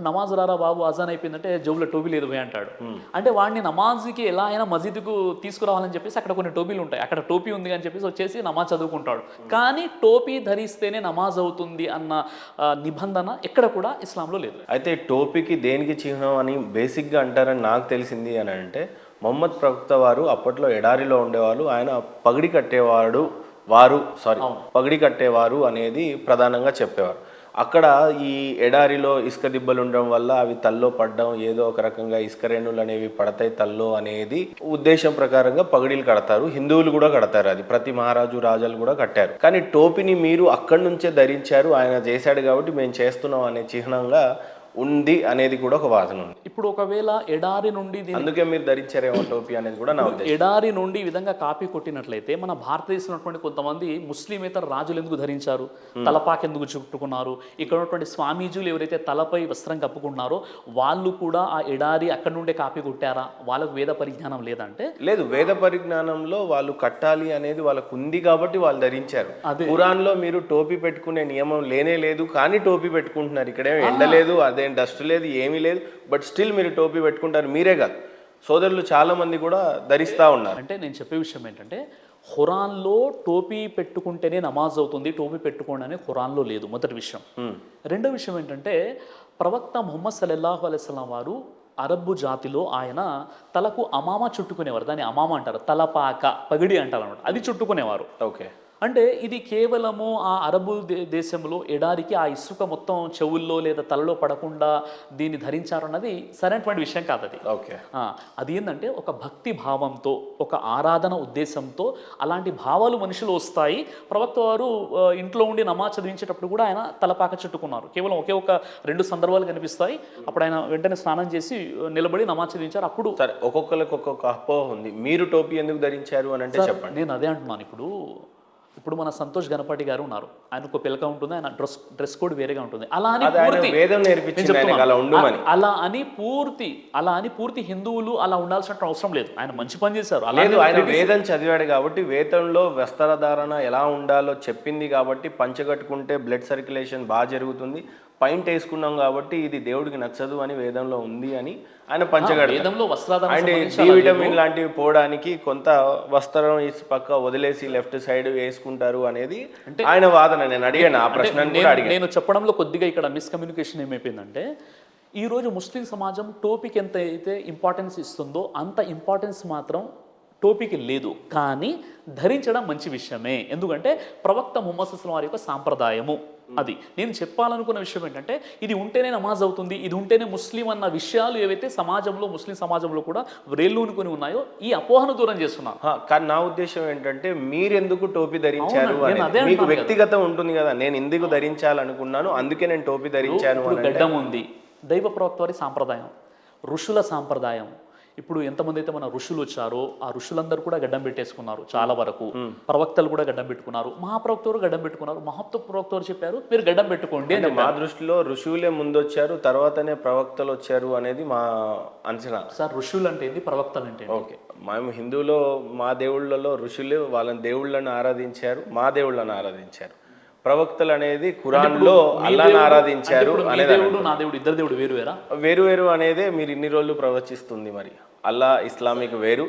నమాజ్ రారా బాబు అజాన్ అయిపోయిందంటే జోబులో టోపీ లేదు పోయి అంటాడు. అంటే వాడిని నమాజ్కి ఎలా అయినా మసీదుకు తీసుకురావాలని చెప్పేసి అక్కడ కొన్ని టోపీలు ఉంటాయి, అక్కడ టోపీ ఉంది అని చెప్పేసి వచ్చేసి నమాజ్ చదువుకుంటాడు. కానీ టోపీ ధరిస్తేనే నమాజ్ అవుతుంది అన్న నిబంధన ఎక్కడ కూడా ఇస్లాంలో లేదు. అయితే టోపీకి దేనికి చిహ్నం అని బేసిక్గా అంటారని నాకు తెలిసింది అని అంటే, మొహమ్మద్ ప్రవక్త వారు అప్పట్లో ఎడారిలో ఉండేవాళ్ళు, ఆయన పగిడి కట్టేవాడు పగిడి కట్టేవారు అనేది ప్రధానంగా చెప్పేవారు. అక్కడ ఈ ఎడారిలో ఇసుక దిబ్బలు ఉండడం వల్ల అవి తల్లో పడడం, ఏదో ఒక రకంగా ఇసుక రేణులు అనేవి పడతాయి తల్లో అనేది ఉద్దేశం ప్రకారంగా పగిడీలు కడతారు. హిందువులు కూడా కడతారు, అది ప్రతి మహారాజు రాజాలు కూడా కట్టారు. కానీ టోపీని మీరు అక్కడి నుంచే ధరించారు, ఆయన చేశాడు కాబట్టి మేము చేస్తున్నాం అనే చిహ్నంగా ఉంది అనేది కూడా ఒక వాదన ఉంది. ఇప్పుడు ఒకవేళ ఎడారి నుండి అందుకే మీరు ధరించారేమో టోపీ అనేది కూడా నా ఉద్దేశం. ఎడారి నుండి ఈ విధంగా కాపీ కొట్టినట్లయితే మన భారతదేశంలో ఉన్నటువంటి కొంతమంది ముస్లిమేతర రాజులు ఎందుకు ధరించారు, తలపాకి ఎందుకు చుట్టుకున్నారు, ఇక్కడ ఉన్నటువంటి స్వామీజీలు ఎవరైతే తలపై వస్త్రం కప్పుకున్నారో వాళ్ళు కూడా ఆ ఎడారి అక్కడ నుండే కాపీ కొట్టారా? వాళ్ళకు వేద పరిజ్ఞానం లేదంటే లేదు, వేద పరిజ్ఞానంలో వాళ్ళు కట్టాలి అనేది వాళ్ళకు ఉంది కాబట్టి వాళ్ళు ధరించారు. ఖురాన్లో మీరు టోపీ పెట్టుకునే నియమం లేనే లేదు, కానీ టోపీ పెట్టుకుంటున్నారు. ఇక్కడేమో ఎండలేదు, అదేం డస్ట్ లేదు, ఏమీ లేదు, బట్ స్టిల్ మీరు టోపీ పెట్టుకుంటారు. మీరే కాదు, సోదరులు చాలా మంది కూడా ధరిస్తూ ఉన్నారు. అంటే నేను చెప్పే విషయం ఏంటంటే, ఖురాన్లో టోపీ పెట్టుకుంటేనే నమాజ్ అవుతుంది, టోపీ పెట్టుకోండి అని ఖురాన్లో లేదు, మొదటి విషయం. రెండో విషయం ఏంటంటే, ప్రవక్త ముహమ్మద్ సల్లల్లాహు అలైహి వసల్లం వారు అరబ్బు జాతిలో ఆయన తలకు అమామా చుట్టుకునేవారు, దాన్ని అమామా అంటారు, తలపాక పగిడి అంటారు అనమాట, అది చుట్టుకునేవారు. ఓకే. అంటే ఇది కేవలము ఆ అరబు దేశంలో ఎడారికి ఆ ఇసుక మొత్తం చెవుల్లో లేదా తలలో పడకుండా దీన్ని ధరించారు అన్నది సరైనటువంటి విషయం కాదు అది. ఓకే. అది ఏంటంటే ఒక భక్తి భావంతో, ఒక ఆరాధన ఉద్దేశంతో అలాంటి భావాలు మనుషులు వస్తాయి. ప్రవక్త వారు ఇంట్లో ఉండి నమాజ్ చదివించేటప్పుడు కూడా ఆయన తలపాక చుట్టుకున్నారు. కేవలం ఒకే ఒక 2 సందర్భాలు కనిపిస్తాయి. అప్పుడు ఆయన వెంటనే స్నానం చేసి నిలబడి నమాజ్ చదివించారు. అప్పుడు సరే, ఒక్కొక్కరికి ఒక్కొక్క అపోహ ఉంది. మీరు టోపీ ఎందుకు ధరించారు అని అంటే చెప్పండి. నేను అదే అంటున్నాను. ఇప్పుడు మన సంతోష్ గణపతి గారు ఉన్నారు, ఆయనకు ఒక పిలక ఉంటుంది, ఆయన డ్రెస్ కోడ్ వేరేగా ఉంటుంది. అలా అని పూర్తి హిందువులు అలా ఉండాల్సిన అవసరం లేదు. ఆయన మంచి పని చేశారు. ఆయన వేదం చదివాడు కాబట్టి, వేదంలో వస్త్రధారణ ఎలా ఉండాలో చెప్పింది కాబట్టి, పంచగట్టుకుంటే బ్లడ్ సర్క్యులేషన్ బాగా జరుగుతుంది, పైంట్ వేసుకున్నాం కాబట్టి ఇది దేవుడికి నచ్చదు అని వేదంలో ఉంది అని ఆయన పంచగడ. అండ్ డి విటమిన్ లాంటివి పోవడానికి కొంత వస్త్రం పక్క వదిలేసి లెఫ్ట్ సైడ్ వేసుకుంటారు అనేది ఆయన వాదన. నేను అడిగాను ఆ ప్రశ్న. నేను చెప్పడంలో కొద్దిగా ఇక్కడ మిస్కమ్యూనికేషన్ ఏమైపోయిందంటే, ఈరోజు ముస్లిం సమాజం టోపీకి ఎంత అయితే ఇంపార్టెన్స్ ఇస్తుందో అంత ఇంపార్టెన్స్ మాత్రం టోపీకి లేదు. కానీ ధరించడం మంచి విషయమే, ఎందుకంటే ప్రవక్త ముహమ్మద్ సల్లల్లాహు అలైహి వసల్లం వారి యొక్క సాంప్రదాయము అది. నేను చెప్పాలనుకున్న విషయం ఏంటంటే, ఇది ఉంటేనే నమాజ్ అవుతుంది, ఇది ఉంటేనే ముస్లిం అన్న విషయాలు ఏవైతే సమాజంలో, ముస్లిం సమాజంలో కూడా వేళ్ళూనుకొని ఉన్నాయో ఈ అపోహను దూరం చేస్తున్నారు. కానీ నా ఉద్దేశం ఏంటంటే, మీరెందుకు టోపీ ధరించారు మీకు వ్యక్తిగతం ఉంటుంది కదా. నేను ఎందుకు ధరించాలనుకున్నాను, అందుకే నేను టోపీ ధరించాను. గడ్డం ఉంది, దైవ ప్రవక్త వారి సాంప్రదాయం, ఋషుల సాంప్రదాయం. ఇప్పుడు ఎంతమంది అయితే మన ఋషులు వచ్చారో ఆ ఋషులందరూ కూడా గడ్డం పెట్టేసుకున్నారు చాలా వరకు. ప్రవక్తలు కూడా గడ్డం పెట్టుకున్నారు, మహాప్రవక్తలు గడ్డం పెట్టుకున్నారు. ప్రవక్తలు చెప్పారు మీరు గడ్డం పెట్టుకోండి అని. మా దృష్టిలో ఋషులే ముందు వచ్చారు, తర్వాతనే ప్రవక్తలు వచ్చారు అనేది మా అంచనా. సార్, ఋషులు అంటే ఏంటి, ప్రవక్తలు అంటే? ఓకే, మేము హిందువులో మా దేవుళ్ళలో ఋషులు వాళ్ళని దేవుళ్ళని ఆరాధించారు, మా దేవుళ్ళని ఆరాధించారు. ప్రవక్తలు అనేది ఖురాన్లో అల్లాహ్ని ఆరాధించారు. దేవుడు నా దేవుడు ఇద్దరు దేవుడు వేరు వేరు అనేదే మీరు ఇన్ని రోజులు ప్రవచిస్తుంది. మరి అల్లా ఇస్లామిక్ వేరు,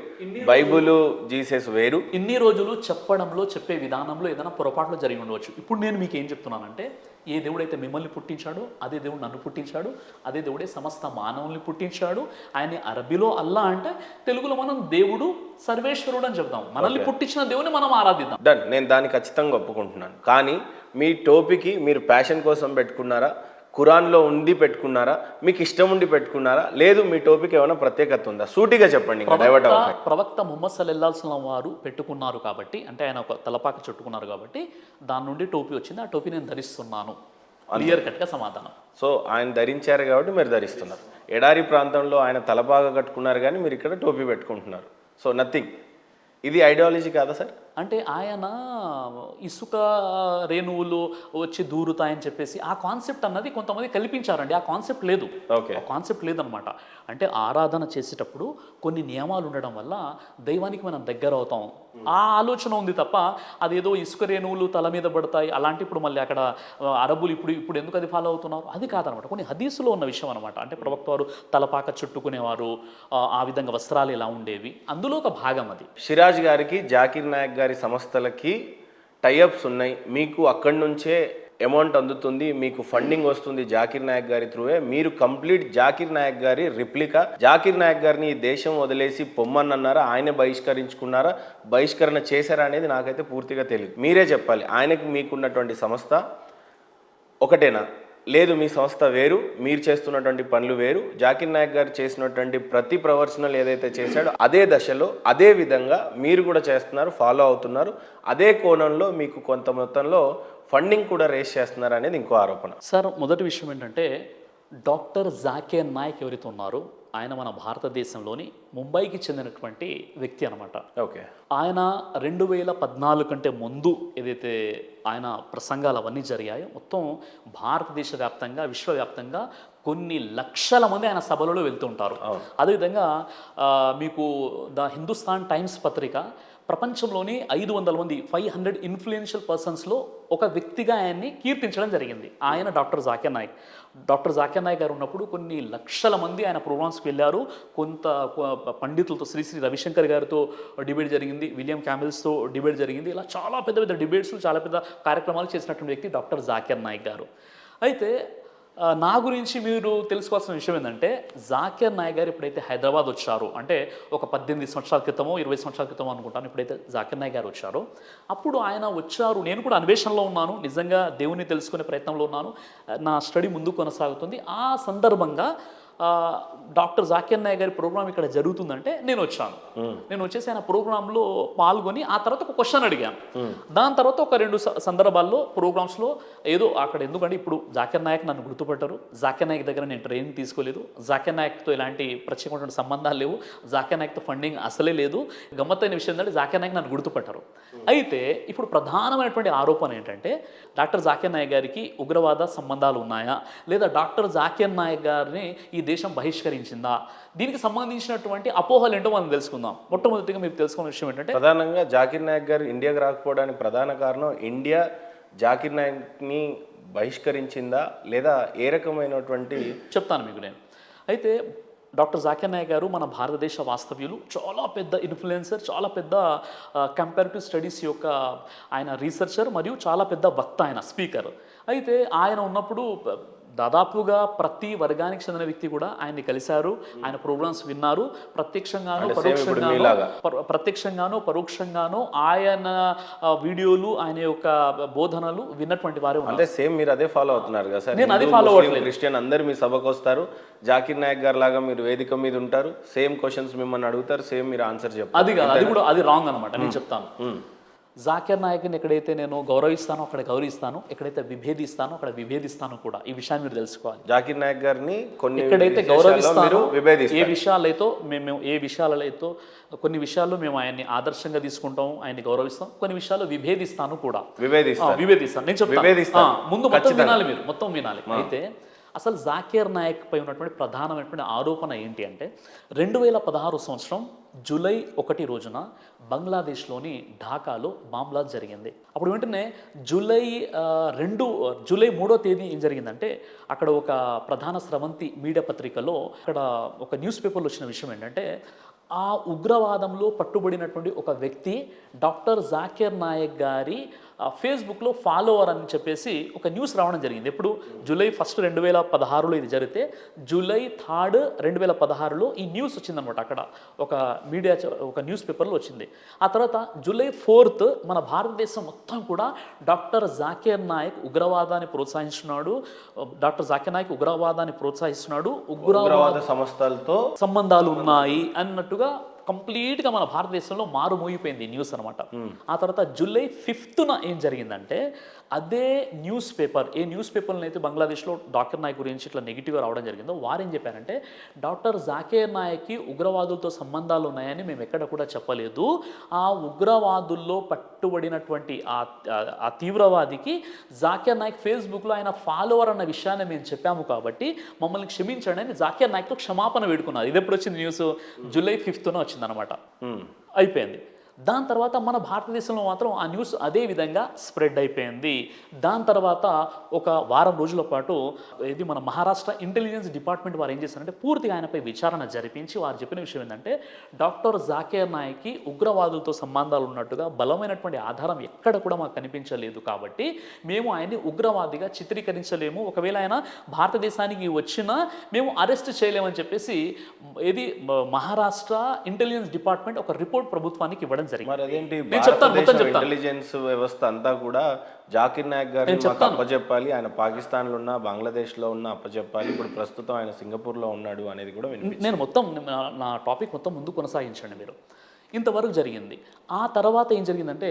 బైబుల్ జీసస్ వేరు. ఇన్ని రోజులు చెప్పడంలో, చెప్పే విధానంలో ఏదైనా పొరపాట్లు జరిగి ఉండవచ్చు. ఇప్పుడు నేను మీకు ఏం చెప్తున్నానంటే, ఏ దేవుడైతే మిమ్మల్ని పుట్టించాడో అదే దేవుడు నన్ను పుట్టించాడు, అదే దేవుడే సమస్త మానవుల్ని పుట్టించాడు. ఆయన అరబీలో అల్లా అంటే, తెలుగులో మనం దేవుడు సర్వేశ్వరుడు అని చెప్తాం. మనల్ని పుట్టించిన దేవుని మనం ఆరాధిద్దాం. డన్, నేను దాన్ని ఖచ్చితంగా ఒప్పుకుంటున్నాను. కానీ మీ టోపీకి మీరు ప్యాషన్ కోసం పెట్టుకున్నారా, ఖురాన్లో ఉండి పెట్టుకున్నారా, మీకు ఇష్టం ఉండి పెట్టుకున్నారా, లేదు మీ టోపీకి ఏమైనా ప్రత్యేకత ఉందా? సూటిగా చెప్పండి. ప్రవక్త ముహమ్మద్ సల్లల్లాహు అలైహి వసల్లం వారు పెట్టుకున్నారు కాబట్టి, అంటే ఆయన ఒక తలపాక చుట్టుకున్నారు కాబట్టి దాని నుండి టోపీ వచ్చింది, ఆ టోపీ నేను ధరిస్తున్నాను. క్లియర్ కట్గా సమాధానం. సో ఆయన ధరించారు కాబట్టి మీరు ధరిస్తున్నారు. ఎడారి ప్రాంతంలో ఆయన తలపాక కట్టుకున్నారు కానీ మీరు ఇక్కడ టోపీ పెట్టుకుంటున్నారు. So nothing. ఇది ఐడియాలజీ కాదా సార్? అంటే ఆయన ఇసుక రేణువులు వచ్చి దూరుతాయని చెప్పేసి ఆ కాన్సెప్ట్ అన్నది కొంతమంది కల్పించారండి. ఆ కాన్సెప్ట్ లేదు, ఓకే. ఆ కాన్సెప్ట్ లేదనమాట. అంటే ఆరాధన చేసేటప్పుడు కొన్ని నియమాలు ఉండడం వల్ల దైవానికి మనం దగ్గర అవుతాం, ఆ ఆలోచన ఉంది తప్ప అదేదో ఇసుక రేణువులు తల మీద పడతాయి అలాంటి ఇప్పుడు మళ్ళీ అక్కడ అరబులు ఇప్పుడు ఎందుకు అది ఫాలో అవుతున్నారు అది కాదనమాట. కొన్ని హదీసులో ఉన్న విషయం అనమాట. అంటే ప్రవక్త వారు తలపాక చుట్టుకునేవారు, ఆ విధంగా వస్త్రాలు ఎలా ఉండేవి, అందులో ఒక భాగం అది. సిరాజ్ గారికి జాకిర్ నాయక్ గారి సంస్థలకి టైఅప్స్ ఉన్నాయి, మీకు అక్కడి నుంచే అమౌంట్ అందుతుంది, మీకు ఫండింగ్ వస్తుంది జాకిర్ నాయక్ గారి త్రూవే, మీరు కంప్లీట్ జాకిర్ నాయక్ గారి రిప్లికా, జాకిర్ నాయక్ గారిని ఈ దేశం వదిలేసి పొమ్మన్నారా, ఆయనే బహిష్కరించుకున్నారా, బహిష్కరణ చేశారా అనేది నాకైతే పూర్తిగా తెలియదు. మీరే చెప్పాలి. ఆయనకి మీకున్నటువంటి సంస్థ ఒకటేనా, లేదు మీ సంస్థ వేరు, మీరు చేస్తున్నటువంటి పనులు వేరు, జాకిర్ నాయక్ గారు చేసినటువంటి ప్రతి ప్రవర్శనలు ఏదైతే చేశాడో అదే దశలో అదే విధంగా మీరు కూడా చేస్తున్నారు, ఫాలో అవుతున్నారు, అదే కోణంలో మీకు కొంత మొత్తంలో ఫండింగ్ కూడా రేస్ చేస్తున్నారు అనేది ఇంకో ఆరోపణ. సార్ మొదటి విషయం ఏంటంటే డాక్టర్ జాకిర్ నాయక్ ఎవరైతే ఉన్నారో ఆయన మన భారతదేశంలోని ముంబైకి చెందినటువంటి వ్యక్తి అనమాట. ఓకే. ఆయన 2014 కంటే ముందు ఏదైతే ఆయన ప్రసంగాలు అవన్నీ జరిగాయో మొత్తం భారతదేశ వ్యాప్తంగా విశ్వవ్యాప్తంగా కొన్ని లక్షల మంది ఆయన సభలలో వెళ్తూ ఉంటారు. అదేవిధంగా మీకు ద హిందుస్థాన్ టైమ్స్ పత్రిక ప్రపంచంలోని 500 మంది 500 ఇన్ఫ్లుయెన్షియల్ పర్సన్స్లో ఒక వ్యక్తిగా ఆయన్ని కీర్తించడం జరిగింది. ఆయన డాక్టర్ జాకిర్ నాయక్. డాక్టర్ జాకిర్ నాయక్ గారు ఉన్నప్పుడు కొన్ని లక్షల మంది ఆయన ప్రోగ్రామ్స్కి వెళ్ళారు. కొంత పండితులతో శ్రీ రవిశంకర్ గారితో డిబేట్ జరిగింది, విలియం క్యామిల్స్తో డిబేట్ జరిగింది. ఇలా చాలా పెద్ద పెద్ద డిబేట్స్, చాలా పెద్ద కార్యక్రమాలు చేసినటువంటి వ్యక్తి డాక్టర్ జాకిర్ నాయక్ గారు. అయితే నా గురించి మీరు తెలుసుకోవాల్సిన విషయం ఏంటంటే జాకిర్ నాయక్ గారు ఎప్పుడైతే హైదరాబాద్ వచ్చారో, అంటే ఒక 18 సంవత్సరాల క్రితమో 20 సంవత్సరాల క్రితమో అనుకుంటాను, ఎప్పుడైతే జాకిర్ నాయక్ గారు వచ్చారో అప్పుడు ఆయన వచ్చారు. నేను కూడా అన్వేషణలో ఉన్నాను, నిజంగా దేవుని తెలుసుకునే ప్రయత్నంలో ఉన్నాను, నా స్టడీ ముందుకు కొనసాగుతుంది. ఆ సందర్భంగా డాక్టర్ జాకిర్ నాయక్ గారి ప్రోగ్రామ్ ఇక్కడ జరుగుతుందంటే నేను వచ్చాను. నేను వచ్చేసి ఆయన ప్రోగ్రాంలో పాల్గొని ఆ తర్వాత ఒక క్వశ్చన్ అడిగాను. దాని తర్వాత ఒక 2 సందర్భాల్లో ప్రోగ్రామ్స్లో ఏదో అక్కడ, ఎందుకంటే ఇప్పుడు జాకిర్ నాయక్ నన్ను గుర్తుపట్టారు, జాకిర్ నాయక్ దగ్గర నేను ట్రైనింగ్ తీసుకోలేదు, జాకిర్ నాయక్తో ఎలాంటి ప్రత్యేకమైన సంబంధాలు లేవు, జాకిర్ నాయక్తో ఫండింగ్ అసలే లేదు. గమ్మత్తైన విషయం ఏంటంటే జాకిర్ నాయక్ నన్ను గుర్తుపట్టారు. అయితే ఇప్పుడు ప్రధానమైనటువంటి ఆరోపణ ఏంటంటే డాక్టర్ జాకిర్ నాయక్ గారికి ఉగ్రవాద సంబంధాలు ఉన్నాయా, లేదా డాక్టర్ జాకిర్ నాయక్ గారిని ఈ దేశం బహిష్కరించిందా, దీనికి సంబంధించినటువంటి అపోహలు ఏంటో మనం తెలుసుకుందాం. మొట్టమొదటిగా మీరు తెలుసుకున్న విషయం ఏంటంటే ప్రధానంగా జాకిర్ నాయక్ గారు ఇండియాకి రాకపోవడానికి ప్రధాన కారణం ఇండియా జాకిర్ నాయక్ని బహిష్కరించిందా లేదా ఏ రకమైనటువంటి చెప్తాను మీకు నేను. అయితే డాక్టర్ జాకిర్ నాయక్ గారు మన భారతదేశ వాస్తవ్యులు, చాలా పెద్ద ఇన్ఫ్లుయెన్సర్, చాలా పెద్ద కంపారిటివ్ స్టడీస్ యొక్క ఆయన రీసెర్చర్ మరియు చాలా పెద్ద వక్త, ఆయన స్పీకర్. అయితే ఆయన ఉన్నప్పుడు దాదాపుగా ప్రతి వర్గానికి చెందిన వ్యక్తి కూడా ఆయన్ని కలిశారు, ఆయన ప్రోగ్రామ్స్ విన్నారు. ప్రత్యక్షంగానో పరోక్షంగానో ఆయన వీడియోలు, ఆయన యొక్క బోధనలు విన్నటువంటి వారు. అంటే సేమ్ మీరు అదే ఫాలో అవుతున్నారు కదా సార్? నేను అది ఫాలో అవ్వట్లేదు. క్రిస్టియన్ అందరు మీ సభకు వస్తారు, జాకిర్ నాయక్ గారు లాగా మీరు వేదిక మీద ఉంటారు, సేమ్ క్వశ్చన్స్ మిమ్మల్ని అడుగుతారు, సేమ్ మీరు ఆన్సర్ చెప్తారు. అది కాదు, అది కూడా అది రాంగ్ అనమాట. నేను చెప్తాను. జాకిర్ నాయక్ని ఎక్కడైతే నేను గౌరవిస్తానో అక్కడ గౌరవిస్తాను, ఎక్కడైతే విభేదిస్తానో అక్కడ విభేదిస్తాను కూడా. ఈ విషయాన్ని మీరు తెలుసుకోవాలి. జాకిర్ నాయక్ గారిని కొన్ని ఎక్కడైతే గౌరవిస్తానో, ఏ విషయాలైతే కొన్ని విషయాల్లో మేము ఆయన్ని ఆదర్శంగా తీసుకుంటాం, ఆయన్ని గౌరవిస్తాం, కొన్ని విషయాల్లో విభేదిస్తాను కూడా. విభేదిస్తాను నేను చెప్తాను. ముందు మొత్తం వినాలి, మీరు మొత్తం వినాలి. అయితే అసలు జాకిర్ నాయక్ పై ఉన్నటువంటి ప్రధానమైనటువంటి ఆరోపణ ఏంటి అంటే 2016 సంవత్సరం జూలై 1 రోజున బంగ్లాదేశ్లోని ఢాకాలో బాంబ్ బ్లాస్ట్ జరిగింది. అప్పుడు వెంటనే జూలై 3వ తేదీ ఏం జరిగిందంటే అక్కడ ఒక ప్రధాన స్రవంతి మీడియా పత్రికలో అక్కడ ఒక న్యూస్ పేపర్లో వచ్చిన విషయం ఏంటంటే ఆ ఉగ్రవాదంలో పట్టుబడినటువంటి ఒక వ్యక్తి డాక్టర్ జాకిర్ నాయక్ గారి ఫేస్బుక్లో ఫాలోవర్ అని చెప్పేసి ఒక న్యూస్ రావడం జరిగింది. ఎప్పుడు జూలై 1, 2016లో ఇది జరిగితే జూలై 3, 2016లో ఈ న్యూస్ వచ్చిందనమాట. అక్కడ ఒక న్యూస్ పేపర్లో వచ్చింది. ఆ తర్వాత జూలై 4 మన భారతదేశం మొత్తం కూడా డాక్టర్ జాకిర్ నాయక్ ఉగ్రవాదాన్ని ప్రోత్సహిస్తున్నాడు, ఉగ్రవాద సంస్థలతో సంబంధాలు ఉన్నాయి అన్నట్టుగా కంప్లీట్గా మన భారతదేశంలో మారుమోగిపోయింది ఈ న్యూస్ అనమాట. ఆ తర్వాత జూలై 5న ఏం జరిగిందంటే అదే న్యూస్ పేపర్, ఏ న్యూస్ పేపర్లో అయితే బంగ్లాదేశ్లో డాక్టర్ నాయక్ గురించి ఇట్లా నెగిటివ్గా రావడం జరిగిందో వారు ఏం చెప్పారంటే డాక్టర్ జాకీర్ నాయక్కి ఉగ్రవాదులతో సంబంధాలు ఉన్నాయని మేము ఎక్కడ కూడా చెప్పలేదు. ఆ ఉగ్రవాదుల్లో పట్టుబడినటువంటి ఆ తీవ్రవాదికి జాకీర్ నాయక్ ఫేస్బుక్లో ఆయన ఫాలోవర్ అన్న విషయాన్ని మేము చెప్పాము కాబట్టి మమ్మల్ని క్షమించండి అని జాకీర్ నాయక్తో క్షమాపణ వేడుకున్నారు. ఇది ఎప్పుడు వచ్చింది న్యూస్? జూలై 5న వచ్చిందనమాట. అయిపోయింది. దాని తర్వాత మన భారతదేశంలో మాత్రం ఆ న్యూస్ అదే విధంగా స్ప్రెడ్ అయిపోయింది. దాని తర్వాత ఒక వారం రోజుల పాటు ఇది మన మహారాష్ట్ర ఇంటెలిజెన్స్ డిపార్ట్మెంట్ వారు ఏం చేశారంటే పూర్తిగా ఆయనపై విచారణ జరిపించి వారు చెప్పిన విషయం ఏంటంటే డాక్టర్ జాకీర్ నాయక్కి ఉగ్రవాదులతో సంబంధాలు ఉన్నట్టుగా బలమైనటువంటి ఆధారం ఎక్కడ కూడా మాకు కనిపించలేదు కాబట్టి మేము ఆయన్ని ఉగ్రవాదిగా చిత్రీకరించలేము, ఒకవేళ ఆయన భారతదేశానికి వచ్చినా మేము అరెస్ట్ చేయలేమని చెప్పేసి ఇది మహారాష్ట్ర ఇంటెలిజెన్స్ డిపార్ట్మెంట్ ఒక రిపోర్ట్ ప్రభుత్వానికి ఇవ్వడం జరిగింది. మరి అదేంటి నేను చెప్తాను, మొత్తం చెప్తాను. ఇంటెలిజెన్స్ వ్యవస్థ అంతా కూడా జాకిర్ నాయక్ గారిని మాకు అప్పచెప్పాలి, ఆయన పాకిస్తాన్లో ఉన్న బంగ్లాదేశ్లో ఉన్న అప్పచెప్పాలి, ఇప్పుడు ప్రస్తుతం ఆయన సింగపూర్లో ఉన్నాడు అనేది కూడా వినిపించింది. నేను మొత్తం నా టాపిక్ మొత్తం ముందు కొనసాగించండి మీరు. ఇంతవరకు జరిగింది. ఆ తర్వాత ఏం జరిగిందంటే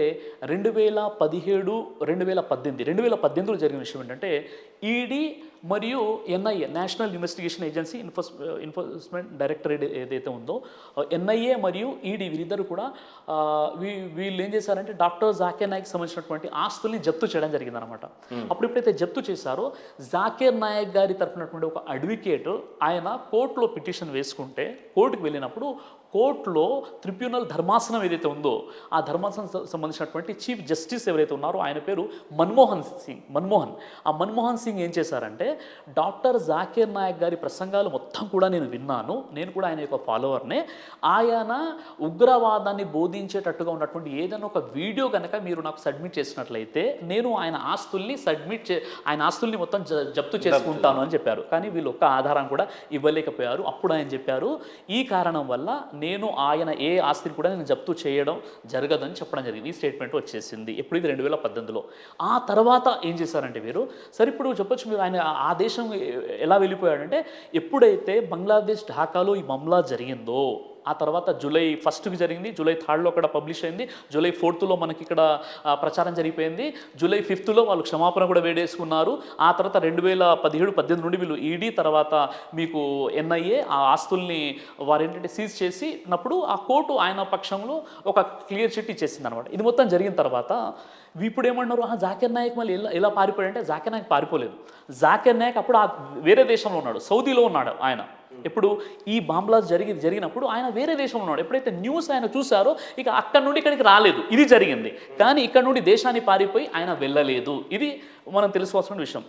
2017, 2018లో జరిగిన విషయం ఏంటంటే ఈడీ మరియు NIA national investigation agency enforcement directorate ఏదైతే ఉందో ఎన్ఐఏ మరియు ఈడీ వీరిద్దరు కూడా వీళ్ళు ఏం చేశారంటే డాక్టర్ జాకీర్ నాయక్ సంబంధించినటువంటి ఆస్తుల్ని జప్తు చేయడం జరిగిందనమాట. అప్పుడు ఎప్పుడైతే జప్తు చేశారో జాకీర్ నాయక్ గారి తరఫునటువంటి ఒక అడ్వకేట్ ఆయన కోర్టులో పిటిషన్ వేసుకుంటే కోర్టుకు వెళ్ళినప్పుడు కోర్టులో ట్రిబ్యునల్ ధర్మాసనం ఏదైతే ఉందో ఆ ధర్మాసనం సంబంధించినటువంటి చీఫ్ జస్టిస్ ఎవరైతే ఉన్నారో ఆయన పేరు మన్మోహన్. ఆ మన్మోహన్ సింగ్ ఏం చేశారంటే డాక్టర్ జాకీర్ నాయక్ గారి ప్రసంగాలు మొత్తం కూడా నేను విన్నాను, నేను కూడా ఆయన యొక్క ఫాలోవర్నే, ఆయన ఉగ్రవాదాన్ని బోధించేటట్టుగా ఉన్నటువంటి ఏదైనా ఒక వీడియో కనుక మీరు నాకు సబ్మిట్ చేసినట్లయితే నేను ఆయన ఆస్తుల్ని మొత్తం జప్తు చేసుకుంటాను అని చెప్పారు. కానీ వీళ్ళు ఒక్క ఆధారం కూడా ఇవ్వలేకపోయారు. అప్పుడు ఆయన చెప్పారు ఈ కారణం వల్ల నేను ఆయన ఏ ఆస్తిని కూడా నేను జప్తు చేయడం జరగదని చెప్పడం జరిగింది. ఈ స్టేట్మెంట్ వచ్చేసింది. ఎప్పుడు ఇది 2018లో. ఆ తర్వాత ఏం చేశారంటే వీరు సరే ఇప్పుడు చెప్పొచ్చు మీరు ఆయన ఆ దేశం ఎలా వెళ్ళిపోయాడంటే ఎప్పుడైతే బంగ్లాదేశ్ ఢాకాలో ఈ మామ్లా జరిగిందో ఆ తర్వాత జూలై 1కి జరిగింది, జూలై 3లో అక్కడ పబ్లిష్ అయింది, జూలై 4లో మనకి ఇక్కడ ప్రచారం జరిగిపోయింది, జూలై 5లో వాళ్ళు క్షమాపణ కూడా వేడేసుకున్నారు. ఆ తర్వాత 2017-18 నుండి వీళ్ళు ఈడీ తర్వాత మీకు ఎన్ఐఏ ఆ ఆస్తుల్ని వారేంటంటే సీజ్ చేసినప్పుడు ఆ కోర్టు ఆయన పక్షంలో ఒక క్లియర్ చిట్ ఇచ్చేసింది అనమాట. ఇది మొత్తం జరిగిన తర్వాత ఇప్పుడు ఏమన్నారు జాకీర్ నాయక్ మళ్ళీ ఎలా పారిపోయాడంటే జాకీర్ నాయక్ పారిపోలేదు. జాకీర్ నాయక్ అప్పుడు వేరే దేశంలో ఉన్నాడు, సౌదీలో ఉన్నాడు ఆయన. ఇప్పుడు ఈ బాంబ్లాస్ జరిగినప్పుడు ఆయన వేరే దేశంలో ఉన్నాడు. ఎప్పుడైతే న్యూస్ ఆయన చూసారో ఇక అక్కడ నుండి ఇక్కడికి రాలేదు, ఇది జరిగింది. కానీ ఇక్కడ నుండి దేశాన్ని పారిపోయి ఆయన వెళ్ళలేదు. ఇది మనం తెలుసుకోవాల్సిన విషయం.